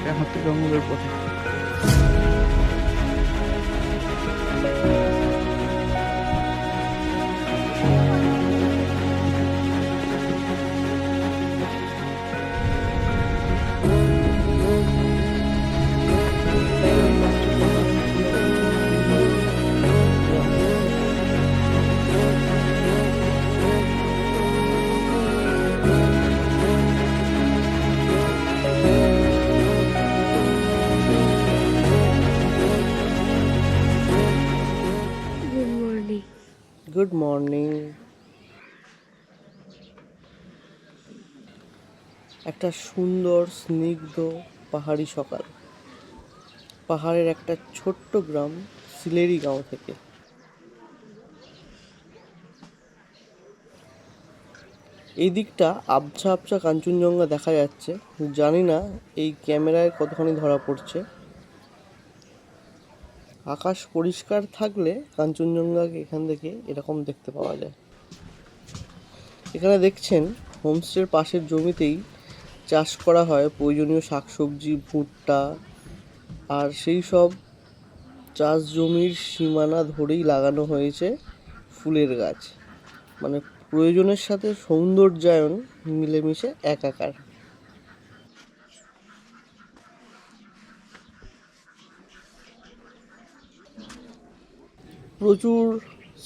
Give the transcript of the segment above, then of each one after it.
একা হাঁটতে জঙ্গলের পথে। Good morning. একটা সুন্দর স্নিগ্ধ পাহাড়ি সকাল, পাহাড়ের একটা ছোট্ট গ্রাম সিলেরি গাঁও থেকে। এই দিকটা আবছা আবছা কাঞ্চনজঙ্ঘা দেখা যাচ্ছে। জানি না এই ক্যামেরায় কতখানি ধরা পড়ছে। আকাশ পরিষ্কার থাকলে কাঞ্চনজঙ্ঘাকে এখান থেকে এরকম দেখতে পাওয়া যায়। এখানে দেখছেন হোমস্টের পাশের জমিতেই চাষ করা হয় প্রয়োজনীয় শাকসবজি, ভুট্টা, আর সেই সব চাষ জমির সীমানা ধরেই লাগানো হয়েছে ফুলের গাছ। মানে প্রয়োজনের সাথে সৌন্দর্যায়ন মিলেমিশে একাকার। প্রচুর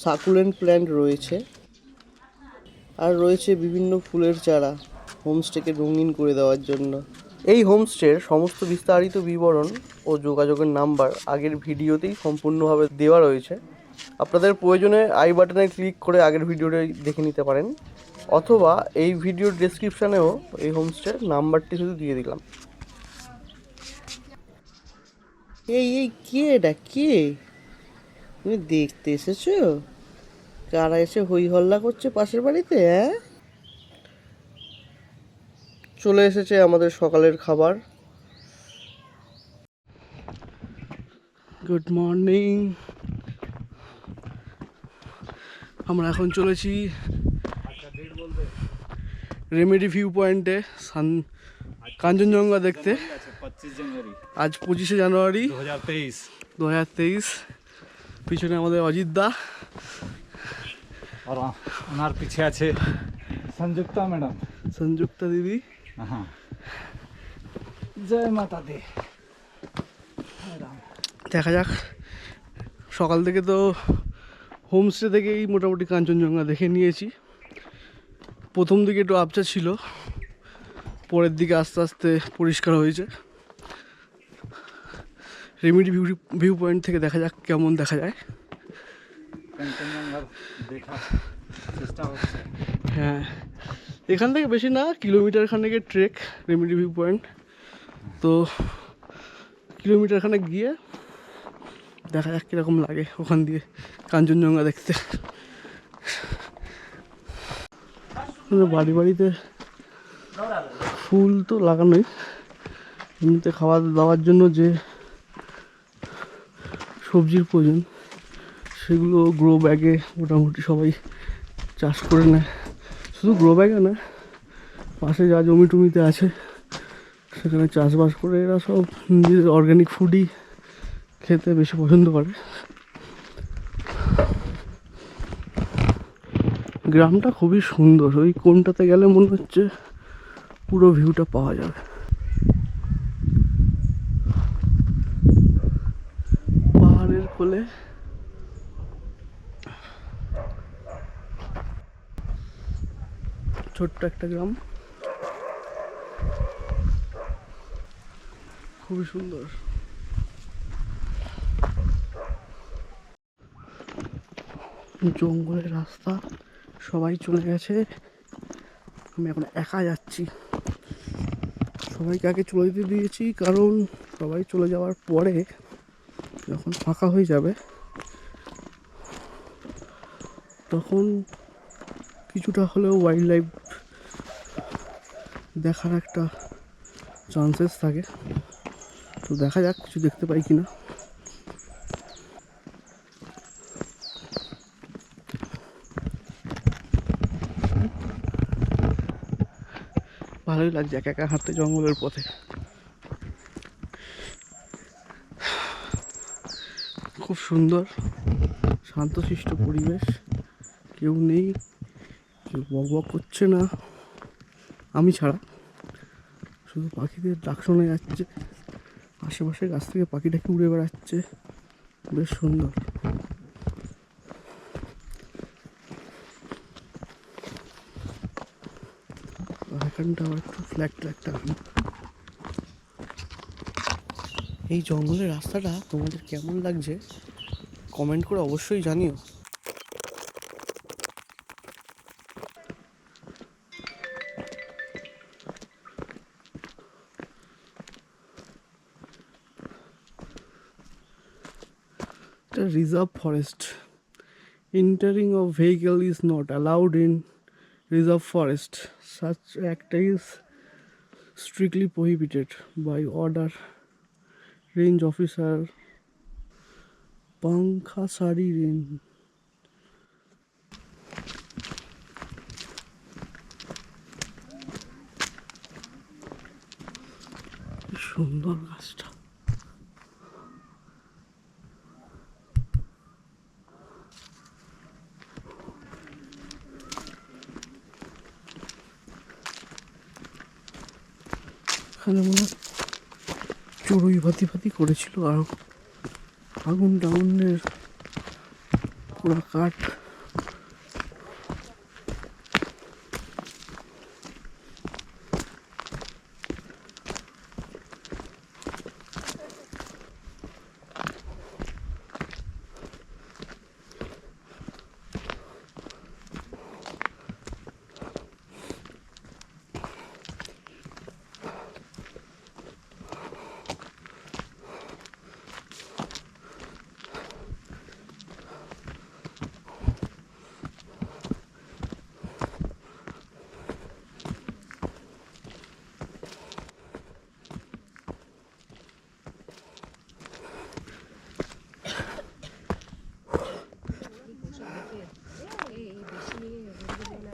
সাকুলেন্ট প্ল্যান্ট রয়েছে, আর রয়েছে বিভিন্ন ফুলের চারা হোমস্টেকে রঙিন করে দেওয়ার জন্য। এই হোমস্টের সমস্ত বিস্তারিত বিবরণ ও যোগাযোগের নাম্বার আগের ভিডিওতেই সম্পূর্ণভাবে দেওয়া রয়েছে। আপনাদের প্রয়োজনে আই বাটনে ক্লিক করে আগের ভিডিওটা দেখে নিতে পারেন, অথবা এই ভিডিওর ডেসক্রিপশানেও এই হোমস্টের নাম্বারটি শুধু দিয়ে দিলাম। এই কে এটা, কে? তুমি দেখতে এসেছো? কারা এসে হই হল্লা করছে পাশের বাড়িতে? চলে এসেছে আমাদের সকালের খাবার। Good morning. আমরা এখন চলেছি রেমেডি ভিউ পয়েন্টে কাঞ্চনজঙ্ঘা দেখতে। আজ 25শে জানুয়ারি 2023। পিছনে আমাদের অজিত দা, আর ওনার পিছে আছে সংযুক্তা ম্যাডাম, সংযুক্তা দিদি। হ্যাঁ, জয় মাতা দি। দেখা যাক, সকাল থেকে তো হোমস্টে থেকেই মোটামুটি কাঞ্চনজঙ্ঘা দেখে নিয়েছি। প্রথম দিকে একটু আবছা ছিল, পরের দিকে আস্তে আস্তে পরিষ্কার হয়েছে। রেমেডি ভিউ পয়েন্ট থেকে দেখা যাক কেমন দেখা যায়। হ্যাঁ, এখান থেকে বেশি না, কিলোমিটার খানেকের ট্রেক রেমেডি ভিউ পয়েন্ট। তো কিলোমিটার খানেক গিয়ে দেখা যাক কীরকম লাগে ওখান দিয়ে কাঞ্চনজঙ্ঘা দেখতে। বাড়ি বাড়িতে ফুল তো লাগানোই, এমনিতে খাওয়া দাওয়ার জন্য যে সবজির প্রয়োজন সেগুলো গ্রো ব্যাগে মোটামুটি সবাই চাষ করে নেয়। শুধু গ্রো ব্যাগে না, পাশে যা জমি টমিতে আছে সেখানে চাষবাস করে এরা সব নিজেদের অর্গ্যানিক ফুডই খেতে বেশি পছন্দ করে। গ্রামটা খুবই সুন্দর, ওই কোনটাতে গেলে মনে হচ্ছে পুরো ভিউটা পাওয়া যাবে। পাহাড়ের কোলে ছোট্ট একটা গ্রাম, খুবই সুন্দর। জঙ্গলের রাস্তা, সবাই চলে গেছে, আমি এখন একা যাচ্ছি। সবাইকে আগে চলে যেতে দিয়েছি, কারণ সবাই চলে যাওয়ার পরে যখন ফাঁকা হয়ে যাবে তখন কিছুটা হলেও ওয়াইল্ড লাইফ দেখার একটা চান্সেস থাকে। তো দেখা যাক কিছু দেখতে পাই কিনা। ভালোই লাগছে একা একা হাঁটতে জঙ্গলের পথে। খুব সুন্দর শান্তশিষ্ট পরিবেশ, কেউ নেই, কেউ বক বক করছে না আমি ছাড়া, শুধু পাখিদের ডাক শোনা যাচ্ছে, আশেপাশে গাছ থেকে পাখিটাকে উড়ে বেড়াচ্ছে, বেশ সুন্দর। এখানটা আবার একটু ফ্ল্যাট টাঙানো। এই জঙ্গলের রাস্তাটা তোমাদের কেমন লাগছে কমেন্ট করে অবশ্যই জানিও। এটা reserve forest, entering of vehicle is not allowed in reserve forest. Such act is strictly prohibited by order range officer Pankhasari Range. সুন্দর গাছটা। এখানে মনে হয় চড়ুই ভাতি করেছিল, আর আগুন টাউনের পুরা কাঠ।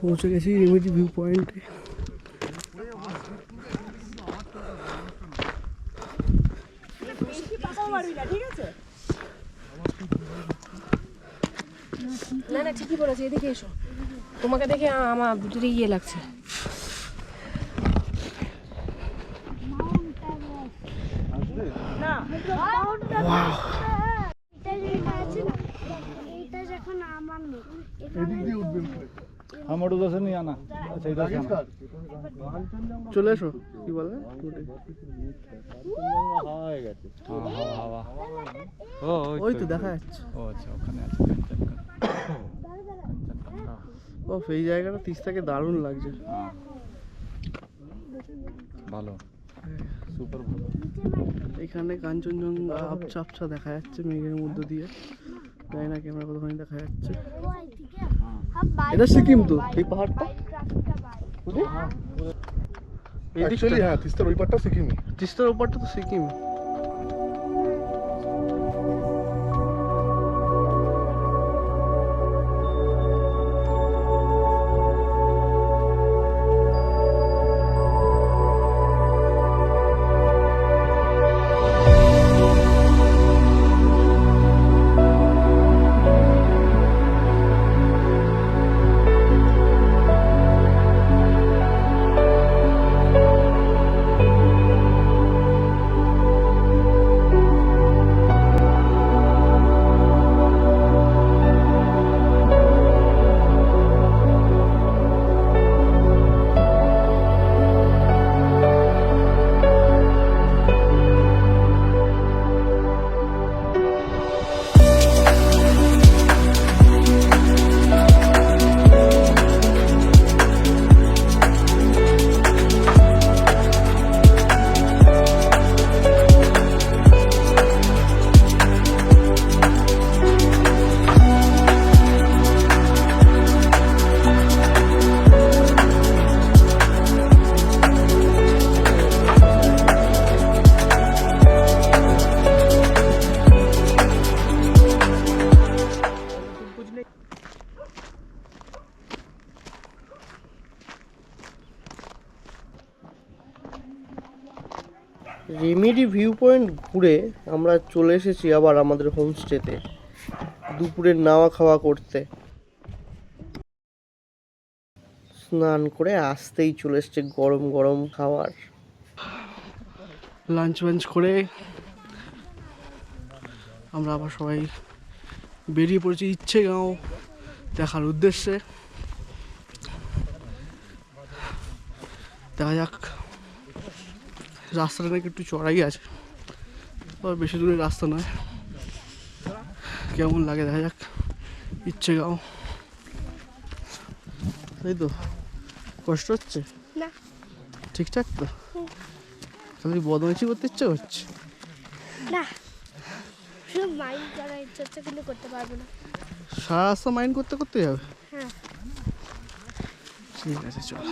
পৌঁছে গেছি রেমেডি ভিউ পয়েন্টে। না না ঠিকই বলেছে, এদিকে এসো, তোমাকে দেখে আমার দুটোর ইয়ে লাগছে। আমার উদাসে নিয়ে আনা, আচ্ছা এটা চলে এসো, কি বলে হাওয়া ওই তো দেখা যাচ্ছে। ও আচ্ছা, ওখানে আছে। ও এই জায়গাটা তিস্তাকে দারুণ লাগছে। ভালো, সুপার ভালো। এখানে কাঞ্চনজঙ্ঘা আবছা আবছা দেখা যাচ্ছে মেঘের মধ্যে দিয়ে, জানি না ক্যামেরা কতখানি দেখা যাচ্ছে। এটা সিকিম তো, এই পাহাড়টা অ্যাকচুয়ালি হ্যাঁ, তিস্তার ওই পারটা সিকিমই। তিস্তার ওপারটা তো সিকিম। রেমেডি ভিউ পয়েন্ট ঘুরে আমরা চলে এসেছি আবার আমাদের হোমস্টেতে দুপুরের নাওয়া খাওয়া করতে। স্নান করে আসতেই চলে এসছে গরম গরম খাবার। লাঞ্চ বাঞ্চ করে আমরা আবার সবাই বেরিয়ে পড়েছি ইচ্ছেগাঁও দেখার উদ্দেশ্যে। দেখা যাক, রাস্তাটা নাকি একটু চড়াই আছে, তবে বেশি দূরের রাস্তা নয়। কেমন লাগে দেখা যাক। ইচ্ছেগাঁও, তাই তো? কষ্ট হচ্ছে না, ঠিকঠাক তো? খালি বদমাইশি করতে ইচ্ছে হচ্ছে না, শুধু মাইন্ড করার ইচ্ছা হচ্ছে, কিন্তু করতে পারবো না। সারা রাস্তা মাইন্ড করতে করতে যাবে? হ্যাঁ। ঠিক আছে, চল।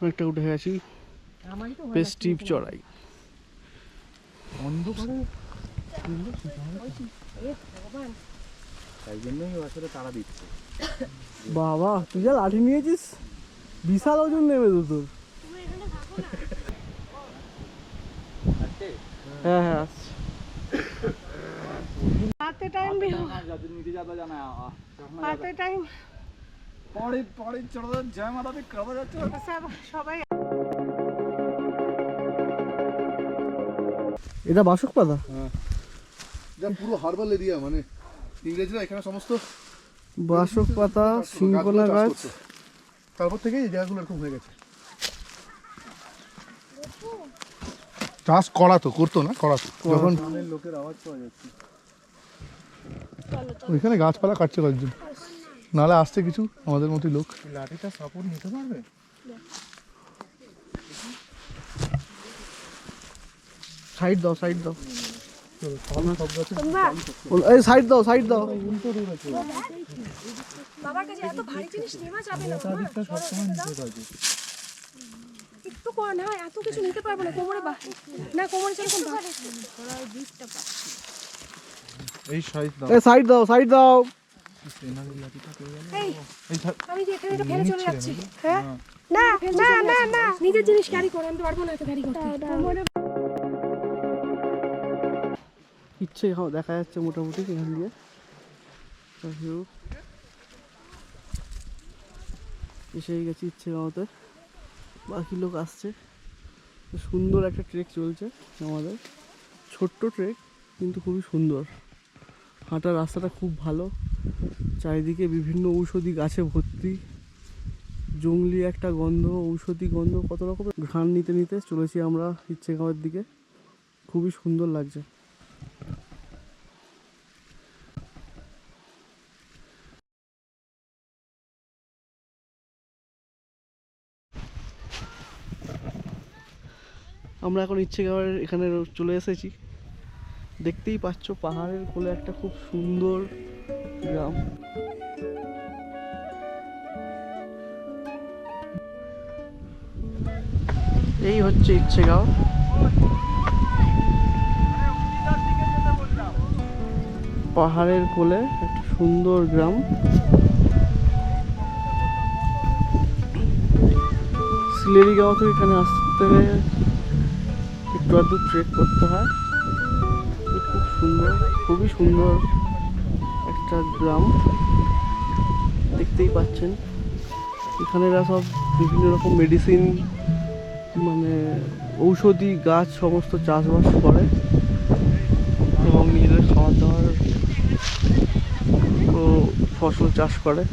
অনেকটা উঠে গেছি পেস্টিভ চড়াই। বাবা, তুই যা লাঠি নিয়েছিস, বিশাল ওজন নেবে তো তোর। হ্যাঁ হ্যাঁ, আসছে। आते टाइम भी हो, नीचे ज्यादा जाना है आते टाइम पौड़ी पौड़ी चढ़ो, जय माता दी कब जाচ্ছে सब সবাই। এটা বাসক পাতা? যা পুরো হার্বাল এরিয়া, মানে ইংরেজরা এখানে সমস্ত বাসক পাতা, সিংকোনা গাছ। তারপর থেকে এই জায়গাগুলো এরকম হয়ে গেছে। চাষ করা তো করতো না, করা তো যখন লোকের আওয়াজ পাওয়া যাচ্ছে। ওইখানে গাছপালা কাটছে কয়েকজন, নাহলে আসছে কিছু আমাদের মতোই লোক। লাঠিটা সাপোর্ট নিতে পারবে? সাইড দাও, সাইড দাও, তোমরা এই সাইড দাও, সাইড দাও। বাবার কাছে এত ভারী জিনিস নেওয়া যাবে না। একটু কর না, এত কিছু নিতে পারবো না। কোমরে না, কোমরে যেরকম এই সাইজ দাও, এই সাইড দাও, সাইড দাও। এই, আমি যে এখানে এটা ফেলে চলে যাচ্ছি। হ্যাঁ, না না না না, নিজের জিনিস ক্যারি করে আমি পারবো না এত ক্যারি করতে। ইচ্ছেগাঁও দেখা যাচ্ছে মোটামুটি এখান দিয়ে। এসেই গেছি ইচ্ছেগাঁওতে, বাকি লোক আসছে। সুন্দর একটা ট্রেক চলছে আমাদের, ছোট্ট ট্রেক কিন্তু খুবই সুন্দর। হাঁটার রাস্তাটা খুব ভালো, চারিদিকে বিভিন্ন ঔষধি গাছে ভর্তি, জঙ্গলি একটা গন্ধ, ঔষধি গন্ধ, কত রকমের ঘ্রাণ নিতে নিতে চলেছি আমরা ইচ্ছেগাঁওয়ের দিকে। খুবই সুন্দর লাগছে। আমরা এখন ইচ্ছেগাঁওয়ের এখানে চলে এসেছি। দেখতেই পাচ্ছ পাহাড়ের কোলে একটা খুব সুন্দর গ্রাম। এই হচ্ছে ইচ্ছেগাঁও। পাহাড়ের কোলে একটা সুন্দর গ্রাম। সিলেরিগাঁও থেকে এখানে আসতে একটু আধটু ট্রেক করতে হয়। খুব সুন্দর, খুবই সুন্দর একটা গ্রাম, দেখতেই পাচ্ছেন। এখানেরা সব বিভিন্ন রকম মেডিসিন, মানে ঔষধি গাছ সমস্ত চাষবাস করে এবং নিজেদের খাওয়া দাওয়ার ফসল চাষ করে।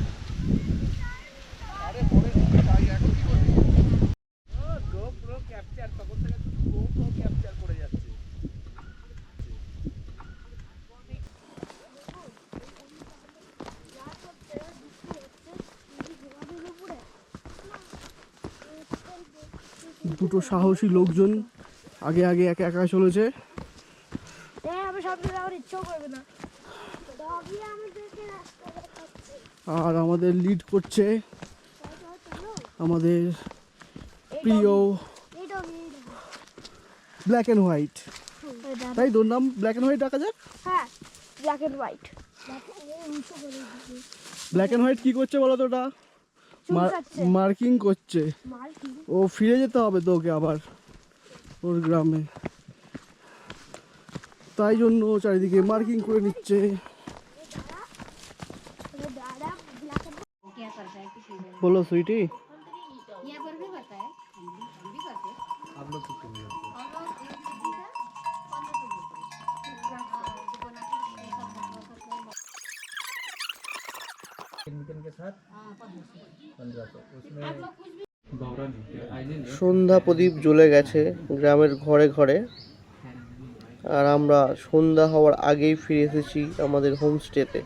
দুটো সাহসী লোকজন আগে আগে একা একা চলেছে। আমি সব দিকে আমার ইচ্ছেও করবে না। আর আমাদের লিড করছে আমাদের প্রিয় ব্ল্যাক অ্যান্ড হোয়াইট। তাই তোর নাম ব্ল্যাক অ্যান্ড হোয়াইট ডাকা যাক। হ্যাঁ, black and white. Black and white কি করছে বলো তো? ওটা মার্কিং করছে। ও ফিরে যেতে হবে তো ওকে আবার ওর গ্রামে, তাই জন্য ও চারিদিকে মার্কিং করে নিচ্ছে। বলো সুইটি। সন্ধ্যা প্রদীপ জ্বলে গেছে গ্রামের ঘরে ঘরে, আর আমরা সন্ধ্যা হওয়ার আগেই ফিরে এসেছি আমাদের হোমস্টেতে।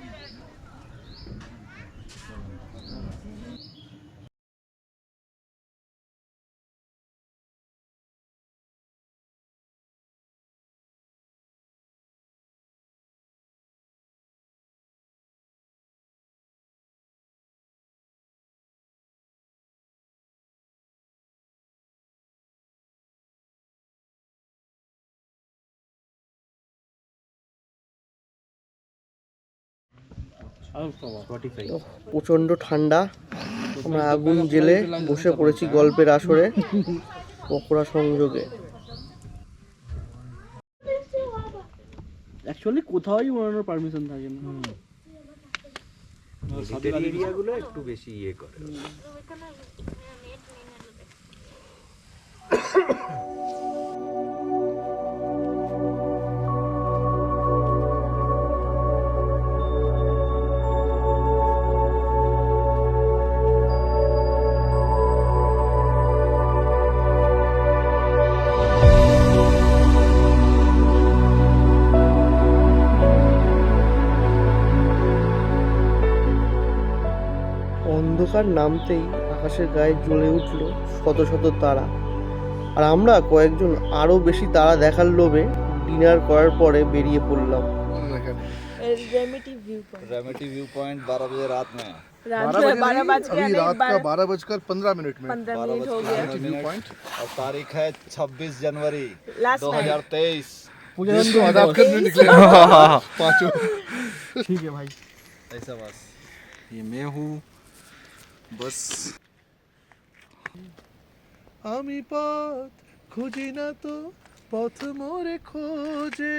প্রচন্ড ঠান্ডা, আমরা আগুন জেলে বসে পড়েছি গল্পের আসরে পকোড়া সংযোগে। অ্যাকচুয়ালি কোথাওই উড়ানোর পারমিশন থাকে না। এরিয়াগুলো একটু বেশি ইয়ে করে। অন্ধকার নামতেই আকাশের গায়ে জ্বলে উঠল শত শত তারা, আর আমরা কয়েকজন আরো বেশি তারা দেখার লোভে ডিনার করার পরে বেরিয়ে পড়লাম। रेमेटी व्यू पॉइंट 12 बजे रात में। अभी रात का 12:15 में 15 मिनट हो गया। व्यू पॉइंट और तारीख है 26 जनवरी 2023। तो आदाब करने निकले पांचों। ठीक है भाई, ऐसा बस ये मैं हूँ बस। আমি পথ খুঁজি না তো, পথ মোরে খোঁজে,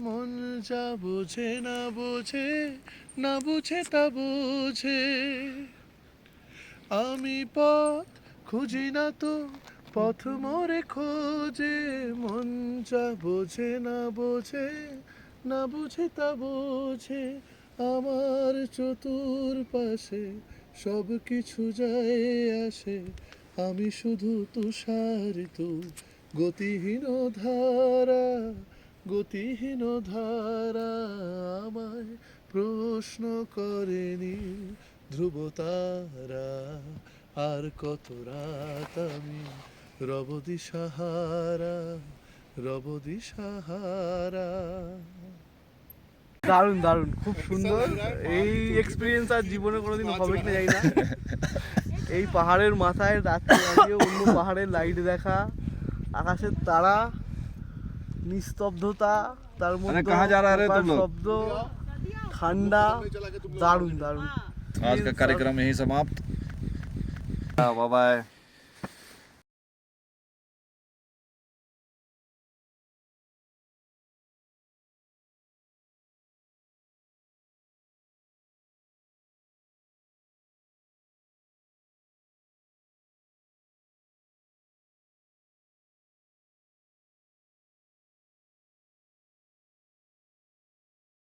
মন যা বোঝে না বোঝে, না বুঝে তা বোঝে। আমি পথ খুঁজি না তো, পথ মোরে খোঁজে, মন যা বোঝে না বোঝে, না বুঝে তা বোঝে। আমার চতুর্পাশে সব কিছু যায় আসে, আমি শুধু তুষারিত গতিহীন ধারা, গতিহীন ধারা। আমায় প্রশ্ন করেনি ধ্রুবতারা, আর কত রাত আমি রব দিশাহারা, রব দিশাহারা। দারুণ দারুণ, খুব সুন্দর। এই এক্সপিরিয়েন্স আর জীবনে কোনোদিন হবে কিনা জানি না। এই পাহাড়ের মাথায় রাত্রে দাঁড়িয়ে অন্য পাহাড়ের লাইট দেখা, আকাশের তারা, নিস্তব্ধতা, তার মধ্যে শব্দ, ঠান্ডা, দারুণ দারুণ। आज का कार्यक्रम यही समाप्त। Bye bye.